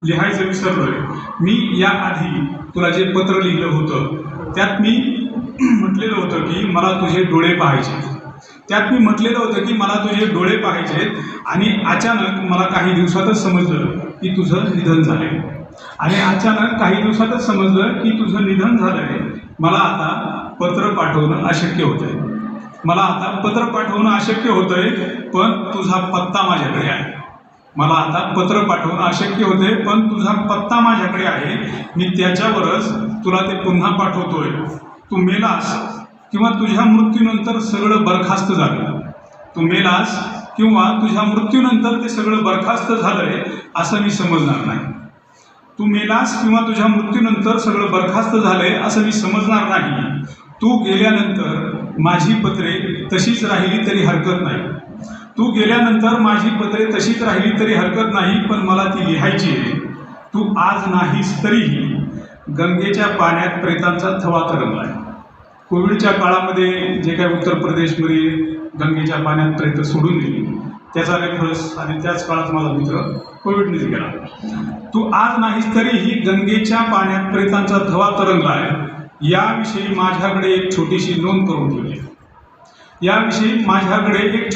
लिहायचं विसरलोय। मी याआधी तुला जे पत्र लिहिलं होतं त्यात मी म्हटलेलं होतं की मला तुझे डोळे पाहायचे। त्यात मी म्हटलेलं होतं की मला तुझे डोळे पाहायचे आणि अचानक मला काही दिवसातच समजलं की तुझं निधन झालंय। आणि अचानक काही दिवसातच समजलं की तुझं निधन झालंय। मला आता पत्र पाठवणं अशक्य होतंय। मला आता पत्र पाठवणं अशक्य होतंय, पण तुझा पत्ता माझ्याकडे आहे। मला आता पत्र पाठवणं अशक्य होते, पण तुझा पत्ता माझ्याकडे आहे। मी त्याच्यावरच तुला ते पुन्हा पाठवतोय। तू मेलास किंवा तुझ्या मृत्यूनंतर सगळं बरखास्त झालं। तू मेलास किंवा तुझ्या मृत्यूनंतर ते सगळं बरखास्त झालंय असं मी समजणार नाही। तू मेलास किंवा तुझ्या मृत्यूनंतर सगळं बरखास्त झालंय असं मी समजणार नाही। तू गेल्यानंतर माझी पत्रे तशीच राहिली तरी हरकत नाही। तू गेल्यानंतर माझी पत्रे तशीच राहिली तरी हरकत नाही, पण मला ती लिहायची आहे। तू आज नाहीस तरीही गंगेच्या पाण्यात प्रेतांचा थवा तरंगलाय। कोविडच्या काळामध्ये जे काही उत्तर प्रदेशमध्ये गंगेच्या पाण्यात प्रेत सोडून दिली त्याचा रेफरन्स आणि त्याच काळात माझा मित्र कोविडनेच गेला। तू आज नाहीस तरीही गंगेच्या पाण्यात प्रेतांचा थवा तरंगलाय। याविषयी माझ्याकडे एक छोटीशी नोंद करून ठेवली। याविषयी माझ्याकडे एक